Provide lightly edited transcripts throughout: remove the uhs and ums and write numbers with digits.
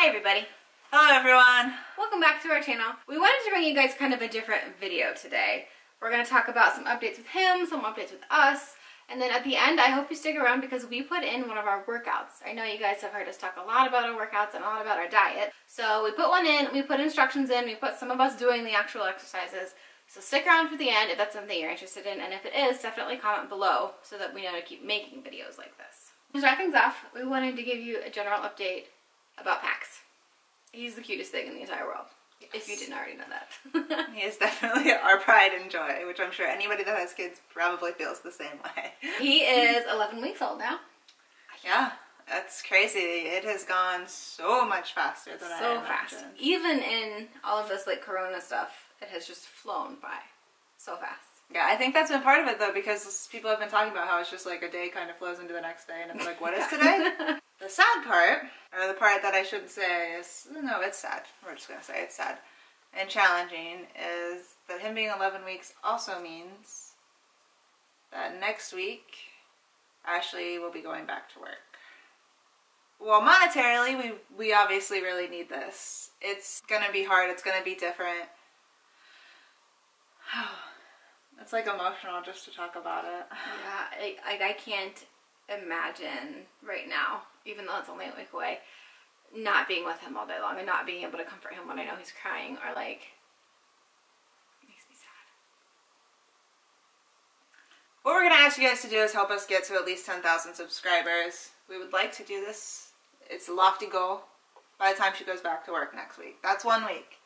Hi everybody. Hello everyone. Welcome back to our channel. We wanted to bring you guys kind of a different video today. We're going to talk about some updates with him, some updates with us, and then at the end I hope you stick around because we put in one of our workouts. I know you guys have heard us talk a lot about our workouts and a lot about our diet. So we put one in, we put instructions in, we put some of us doing the actual exercises. So stick around for the end if that's something you're interested in, and if it is, definitely comment below so that we know to keep making videos like this. To start things off, we wanted to give you a general update about Pax. He's the cutest thing in the entire world, yes. If you didn't already know that. He is definitely our pride and joy, which I'm sure anybody that has kids probably feels the same way. He is 11 weeks old now. Yeah, that's crazy. It has gone so much faster than I imagined. So fast. Even in all of this like Corona stuff, it has just flown by so fast. Yeah, I think that's been part of it though, because people have been talking about how it's just like a day kind of flows into the next day, and it's like, what is today? The sad part, or the part that I shouldn't say is, no, it's sad. We're just going to say it's sad and challenging, is that him being 11 weeks also means that next week Ashley will be going back to work. Well, monetarily, we obviously really need this. It's going to be hard. It's going to be different. It's like emotional just to talk about it. Yeah, I can't imagine right now, even though it's only a week away, not being with him all day long and not being able to comfort him when I know he's crying, or like, it makes me sad. What we're going to ask you guys to do is help us get to at least 10,000 subscribers. We would like to do this. It's a lofty goal by the time she goes back to work next week. That's 1 week.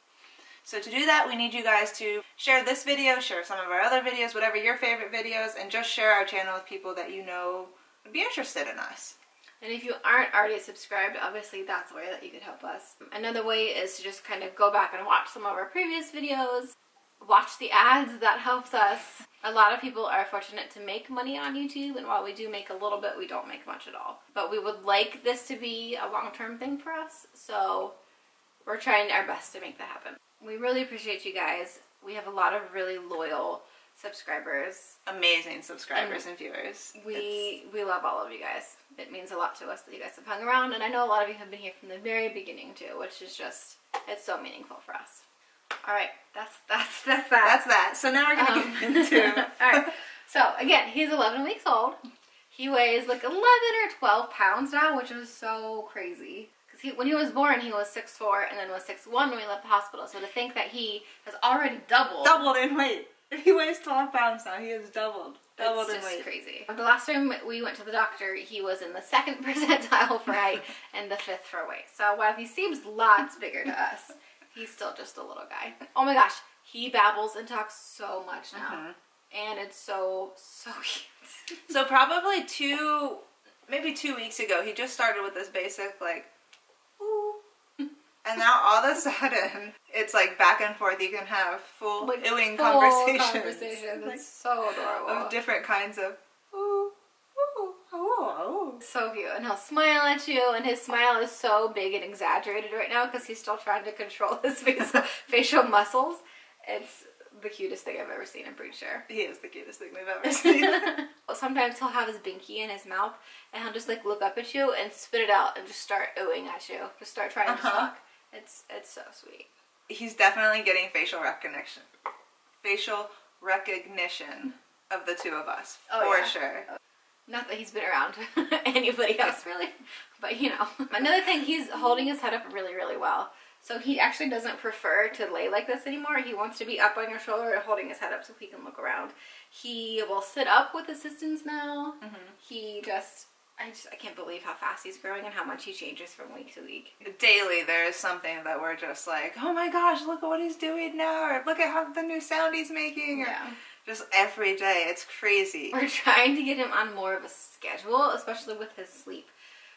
So to do that, we need you guys to share this video, share some of our other videos, whatever your favorite videos, and just share our channel with people that you know would be interested in us. And if you aren't already subscribed, obviously that's a way that you could help us. Another way is to just kind of go back and watch some of our previous videos, watch the ads. That helps us. A lot of people are fortunate to make money on YouTube, and while we do make a little bit, we don't make much at all. But we would like this to be a long-term thing for us, so we're trying our best to make that happen. We really appreciate you guys. We have a lot of really loyal subscribers. Amazing subscribers and viewers. We love all of you guys. It means a lot to us that you guys have hung around, and I know a lot of you have been here from the very beginning too, which is just, it's so meaningful for us. Alright, that's that. That's that. So now we're going to get into... Alright, so again, he's 11 weeks old. He weighs like 11 or 12 pounds now, which is so crazy. When he was born, he was 6'4", and then was 6'1" when we left the hospital. So to think that he has already doubled in weight. He weighs 12 pounds now. He has doubled in weight. It's just crazy. The last time we went to the doctor, he was in the 2nd percentile for height and the 5th for weight. So while he seems lots bigger to us, he's still just a little guy. Oh my gosh, he babbles and talks so much now. And it's so cute. So probably maybe 2 weeks ago, he just started with this basic like, ooh. And now all of a sudden, it's like back and forth. You can have full like ewing full conversations. It's so adorable. Of different kinds of ooh, ooh, ooh, ooh. So cute. And he'll smile at you, and his smile is so big and exaggerated right now because he's still trying to control his facial muscles. It's the cutest thing I've ever seen, I'm pretty sure. He is the cutest thing we've ever seen. Sometimes he'll have his binky in his mouth, and he'll just like look up at you and spit it out and just start oohing at you. Just start trying to talk. It's so sweet. He's definitely getting facial recognition of the two of us, for sure. Not that he's been around anybody else really, but you know. Another thing, he's holding his head up really, really well. So he actually doesn't prefer to lay like this anymore. He wants to be up on your shoulder and holding his head up so he can look around. He will sit up with assistance now. He just, I can't believe how fast he's growing and how much he changes from week to week. Daily there is something that we're just like, oh my gosh, look at what he's doing now, or look at how the new sound he's making, or just every day. It's crazy. We're trying to get him on more of a schedule, especially with his sleep.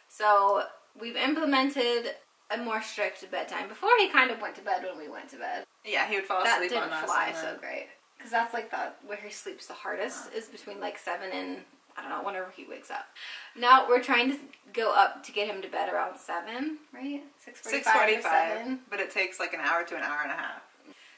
So we've implemented a more strict bedtime. Before, he kind of went to bed when we went to bed. Yeah, he would fall asleep on us. That didn't fly so great. Because that's like where he sleeps the hardest, is between like 7 and, I don't know, whenever he wakes up. Now we're trying to go up to get him to bed around 7, right? 6:45, but it takes like an hour to an hour and a half.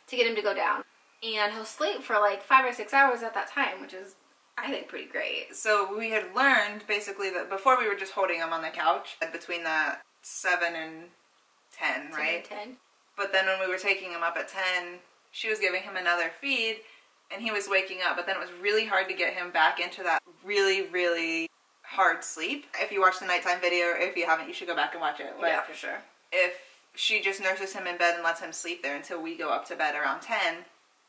To get him to go down. And he'll sleep for like 5 or 6 hours at that time, which is, I think, pretty great. So we had learned basically that before we were just holding him on the couch, between that 7 and 10, right? 10. But then when we were taking him up at 10, she was giving him another feed, and he was waking up. But then it was really hard to get him back into that really, really hard sleep. If you watch the nighttime video, or if you haven't, you should go back and watch it. But yeah, for sure. if she just nurses him in bed and lets him sleep there until we go up to bed around 10,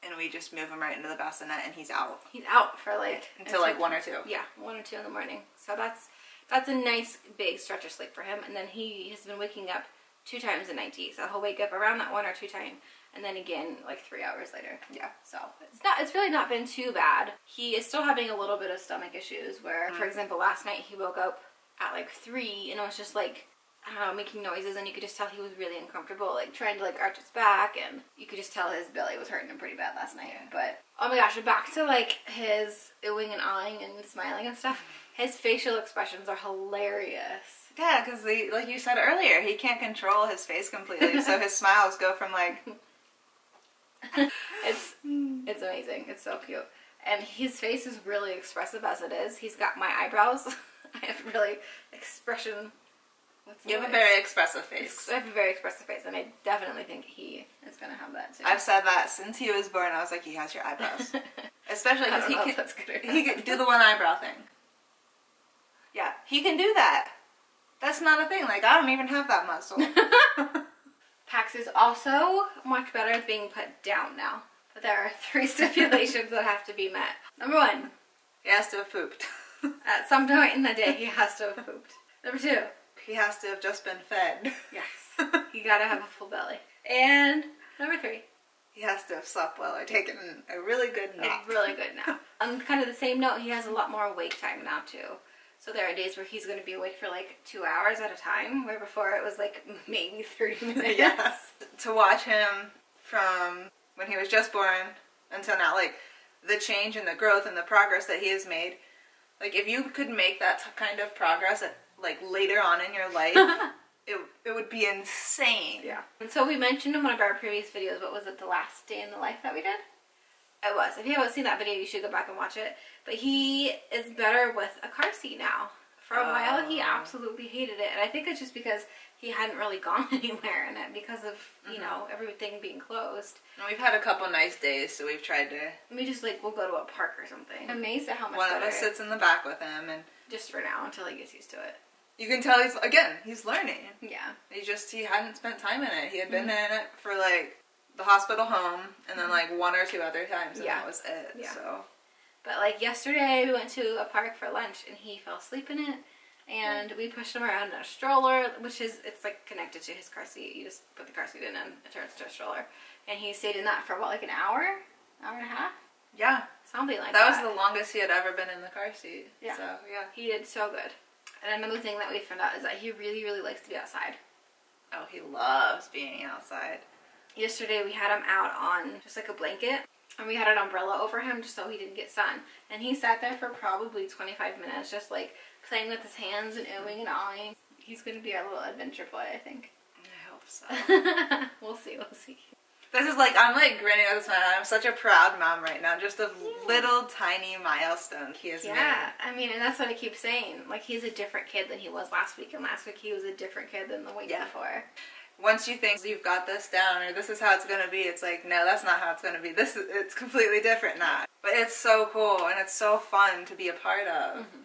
and we just move him right into the bassinet, and he's out. He's out for like... Until like 1 or 2. Yeah, 1 or 2 in the morning. So that's a nice big stretch of sleep for him. And then he has been waking up 2 times a night to eat. So he'll wake up around that 1 or 2 time, and then again like 3 hours later. Yeah. So it's really not been too bad. He is still having a little bit of stomach issues where, for example, last night he woke up at like 3 and it was just like, I don't know, making noises, and you could just tell he was really uncomfortable, like trying to like arch his back, and you could just tell his belly was hurting him pretty bad last night. But oh my gosh, back to like his oohing and awing and smiling and stuff. His facial expressions are hilarious. Yeah, because like you said earlier, he can't control his face completely, so his smiles go from like... It's amazing. It's so cute. And his face is really expressive as it is. He's got my eyebrows. I have really expression... You have a very expressive face. I have a very expressive face, and I definitely think he is going to have that too. I've said that since he was born. I was like, he has your eyebrows. Especially because he can do the one eyebrow thing. Yeah, he can do that. That's not a thing. Like, I don't even have that muscle. Pax is also much better at being put down now. But there are 3 stipulations that have to be met. Number 1. He has to have pooped. At some point in the day, he has to have pooped. Number 2. He has to have just been fed. Yes. You gotta have a full belly. And number 3. He has to have slept well or taken a really good nap. A really good nap. On kind of the same note, he has a lot more awake time now too. So there are days where he's going to be awake for like 2 hours at a time, where before it was like maybe 30 minutes. Yes. To watch him from when he was just born until now, like the change and the growth and the progress that he has made. Like if you could make that kind of progress at like later on in your life, it would be insane. Yeah. And so we mentioned in one of our previous videos, what was it, the last day in the life that we did? It was. If you haven't seen that video, you should go back and watch it. But he is better with a car seat now. For a while, he absolutely hated it. And I think it's just because he hadn't really gone anywhere in it because of, you know, everything being closed. And we've had a couple nice days, so we've tried to... We just, like, we'll go to a park or something. I'm amazed at how much One better. of us sits in the back with him, and... Just for now, until he gets used to it. You can tell he's learning. Yeah. He hadn't spent time in it. He had been in it for, like, the hospital home, and then, like, 1 or 2 other times, and that was it, so... But, like, yesterday we went to a park for lunch, and he fell asleep in it, and we pushed him around in a stroller, it's, like, connected to his car seat. You just put the car seat in, and it turns to a stroller. And he stayed in that for, what, like an hour? Hour and a half? Yeah. Something like that. That was the longest he had ever been in the car seat. Yeah. So, yeah. He did so good. And another thing that we found out is that he really, really likes to be outside. Oh, he loves being outside. Yesterday we had him out on just like a blanket, and we had an umbrella over him just so he didn't get sun. And he sat there for probably 25 minutes just like playing with his hands and oohing and awing. He's going to be our little adventure boy, I think. I hope so. We'll see, we'll see. This is like, I'm like grinning at this man. I'm such a proud mom right now. Just a little tiny milestone he has made. Yeah, I mean, and that's what I keep saying. Like, he's a different kid than he was last week, and last week he was a different kid than the week before. Once you think you've got this down, or this is how it's going to be, it's like, no, that's not how it's going to be. It's completely different now. But it's so cool, and it's so fun to be a part of. Mm-hmm.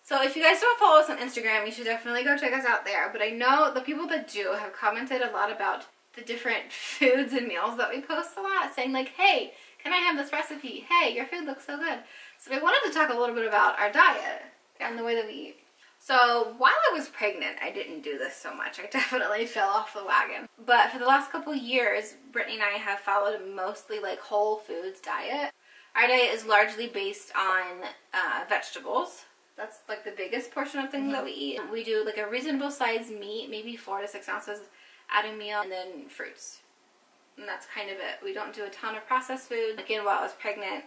So if you guys don't follow us on Instagram, you should definitely go check us out there. But I know the people that do have commented a lot about the different foods and meals that we post a lot, saying like, hey, can I have this recipe? Hey, your food looks so good. So I wanted to talk a little bit about our diet and the way that we eat. So while I was pregnant, I didn't do this so much. I definitely fell off the wagon. But for the last couple years, Brittany and I have followed mostly like whole foods diet. Our diet is largely based on vegetables. That's like the biggest portion of things that we eat. We do like a reasonable size meat, maybe 4 to 6 ounces at a meal, and then fruits. And that's kind of it. We don't do a ton of processed food. Again, while I was pregnant,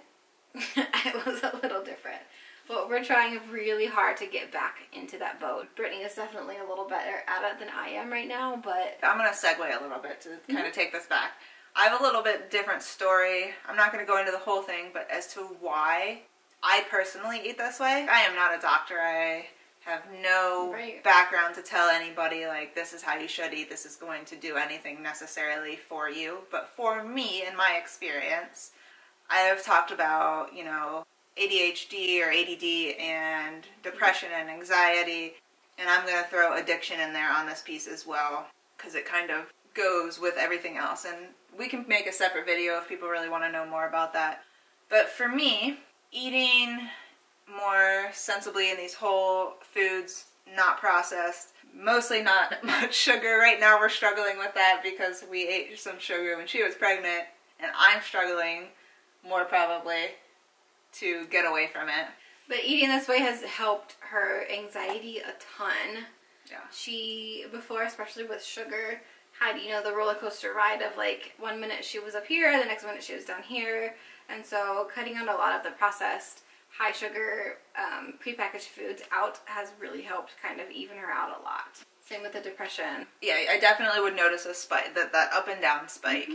it was a little different. But we're trying really hard to get back into that boat. Brittany is definitely a little better at it than I am right now, but... I'm going to segue a little bit to kind of take this back. I have a little bit different story. I'm not going to go into the whole thing, but as to why I personally eat this way. I am not a doctor. I have no background to tell anybody, like, this is how you should eat, this is going to do anything necessarily for you. But for me, in my experience, I have talked about, you know, ADHD or ADD and depression and anxiety, and I'm going to throw addiction in there on this piece as well, because it kind of goes with everything else. And we can make a separate video if people really want to know more about that. But for me, eating more sensibly in these whole foods, not processed, mostly not much sugar. Right now we're struggling with that because we ate some sugar when she was pregnant, and I'm struggling more probably to get away from it. But eating this way has helped her anxiety a ton. Yeah. She, before, especially with sugar, had, you know, the roller coaster ride of, like, one minute she was up here, the next minute she was down here. And so cutting out a lot of the processed, high sugar, prepackaged foods out has really helped kind of even her out a lot. Same with the depression. Yeah, I definitely would notice a spike, that up and down spike.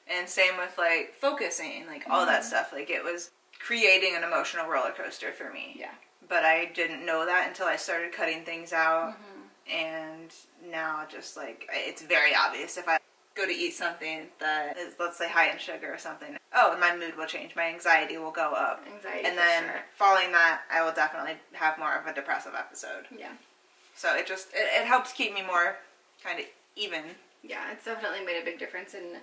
And same with, like, focusing, like, all that stuff. Like, it was creating an emotional roller coaster for me. Yeah. But I didn't know that until I started cutting things out. And now just, like, it's very obvious if I go to eat something that is, let's say, high in sugar or something, oh, my mood will change, my anxiety will go up. Anxiety, and then following that, I will definitely have more of a depressive episode. Yeah. So it just, it helps keep me more kind of even. Yeah, it's definitely made a big difference in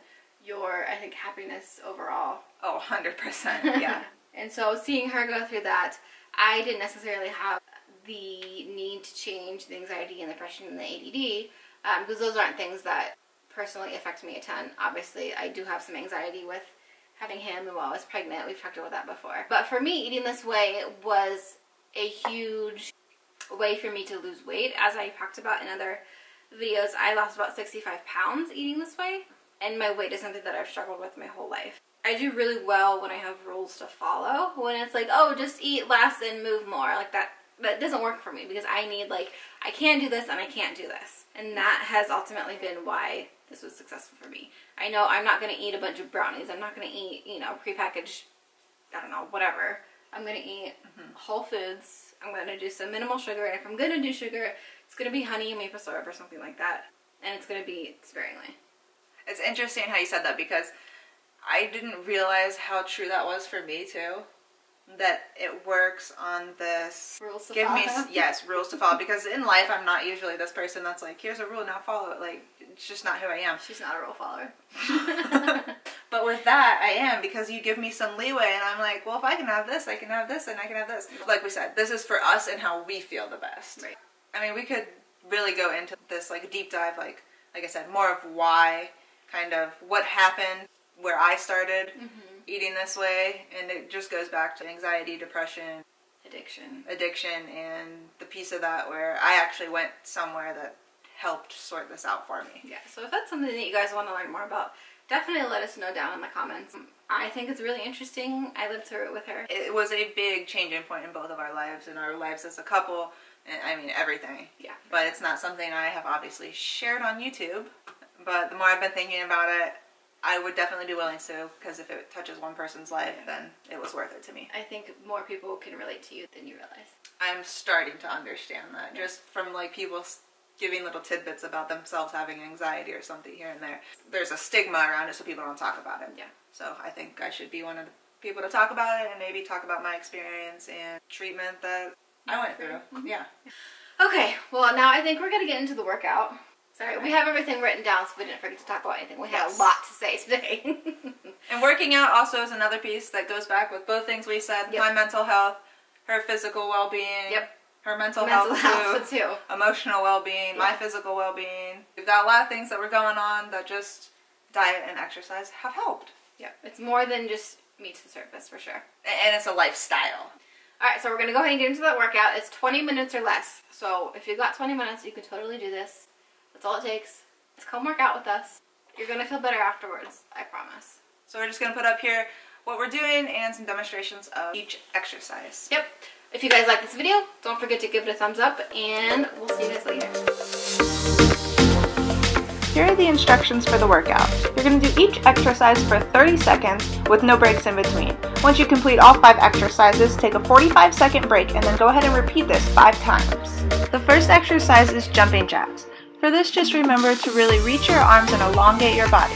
your, I think, happiness overall. Oh, 100%, yeah. And so seeing her go through that, I didn't necessarily have the need to change the anxiety and the depression and the ADD, because those aren't things that personally affect me a ton. Obviously, I do have some anxiety with having him, and while I was pregnant, we've talked about that before. But for me, eating this way was a huge way for me to lose weight. As I talked about in other videos, I lost about 65 pounds eating this way, and my weight is something that I've struggled with my whole life. I do really well when I have rules to follow. When it's like, oh, just eat less and move more, like that doesn't work for me, because I need, like, I can do this and I can't do this. And that has ultimately been why this was successful for me. I know I'm not going to eat a bunch of brownies. I'm not going to eat, you know, prepackaged, I don't know, whatever. I'm going to eat whole foods. I'm going to do some minimal sugar. And if I'm going to do sugar, it's going to be honey and maple syrup or something like that. And it's going to be sparingly. It's interesting how you said that, because I didn't realize how true that was for me too. That it works on this rules to follow. Yes, rules to follow, because in life I'm not usually this person that's like, here's a rule, now follow it. Like, it's just not who I am. She's not a rule follower. But with that, I am, because you give me some leeway, and I'm like, well, if I can have this, I can have this, and I can have this. Like we said, this is for us and how we feel the best. Right. I mean, we could really go into this, like, deep dive, like I said, more of why, kind of what happened, where I started eating this way, and it just goes back to anxiety, depression, addiction, and the piece of that where I actually went somewhere that helped sort this out for me. Yeah, so if that's something that you guys want to learn more about, definitely let us know down in the comments. I think it's really interesting. I lived through it with her. It was a big changing point in both of our lives, and our lives as a couple, and I mean everything. Yeah. But it's not something I have obviously shared on YouTube, but the more I've been thinking about it, I would definitely be willing to, because if it touches one person's life, then it was worth it to me. I think more people can relate to you than you realize. I'm starting to understand that, just from, like, people giving little tidbits about themselves having anxiety or something here and there. There's a stigma around it, so people don't talk about it. Yeah. So I think I should be one of the people to talk about it, and maybe talk about my experience and treatment that I went through. Yeah. Okay, well, now I think we're going to get into the workout. Sorry, we have everything written down, so we didn't forget to talk about anything. We had a lot to say today. And working out also is another piece that goes back with both things we said. My mental health, her physical well-being, her mental health too, emotional well-being, my physical well-being. We've got a lot of things that were going on that just diet and exercise have helped. Yeah, it's more than just meets the surface, for sure. And it's a lifestyle. Alright, so we're going to go ahead and get into that workout. It's 20 minutes or less. So if you've got 20 minutes, you can totally do this. That's all it takes. Just come work out with us. You're going to feel better afterwards, I promise. So we're just going to put up here what we're doing and some demonstrations of each exercise. Yep. If you guys like this video, don't forget to give it a thumbs up, and we'll see you guys later. Here are the instructions for the workout. You're going to do each exercise for 30 seconds with no breaks in between. Once you complete all 5 exercises, take a 45-second break and then go ahead and repeat this 5 times. The first exercise is jumping jacks. For this, just remember to really reach your arms and elongate your body.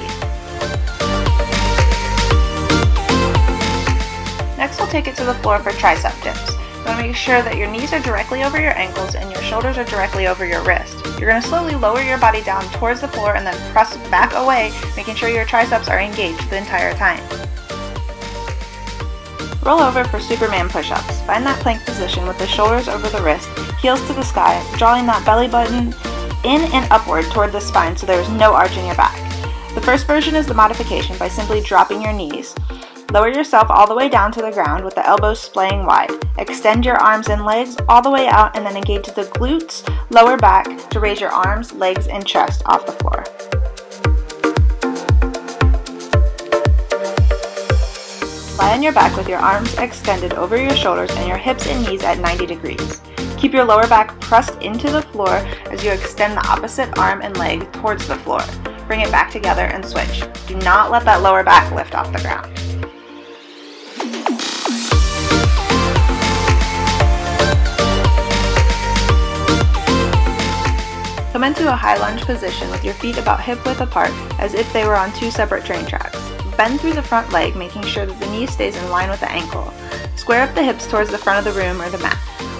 Next, we'll take it to the floor for tricep dips. You want to make sure that your knees are directly over your ankles and your shoulders are directly over your wrist. You're going to slowly lower your body down towards the floor and then press back away, making sure your triceps are engaged the entire time. Roll over for Superman push-ups. Find that plank position with the shoulders over the wrist, heels to the sky, drawing that belly button in and upward toward the spine so there is no arch in your back. The first version is the modification by simply dropping your knees. Lower yourself all the way down to the ground with the elbows splaying wide. Extend your arms and legs all the way out and then engage the glutes, lower back to raise your arms, legs, and chest off the floor. Lie on your back with your arms extended over your shoulders and your hips and knees at 90 degrees. Keep your lower back pressed into the floor as you extend the opposite arm and leg towards the floor. Bring it back together and switch. Do not let that lower back lift off the ground. Come into a high lunge position with your feet about hip width apart as if they were on 2 separate train tracks. Bend through the front leg, making sure that the knee stays in line with the ankle. Square up the hips towards the front of the room or the mat.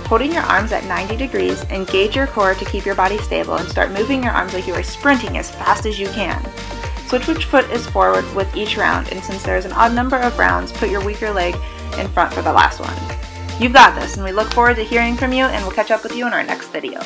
Holding your arms at 90 degrees, engage your core to keep your body stable and start moving your arms like you are sprinting as fast as you can. Switch which foot is forward with each round, and since there is an odd number of rounds, put your weaker leg in front for the last one. You've got this, and we look forward to hearing from you, and we'll catch up with you in our next video.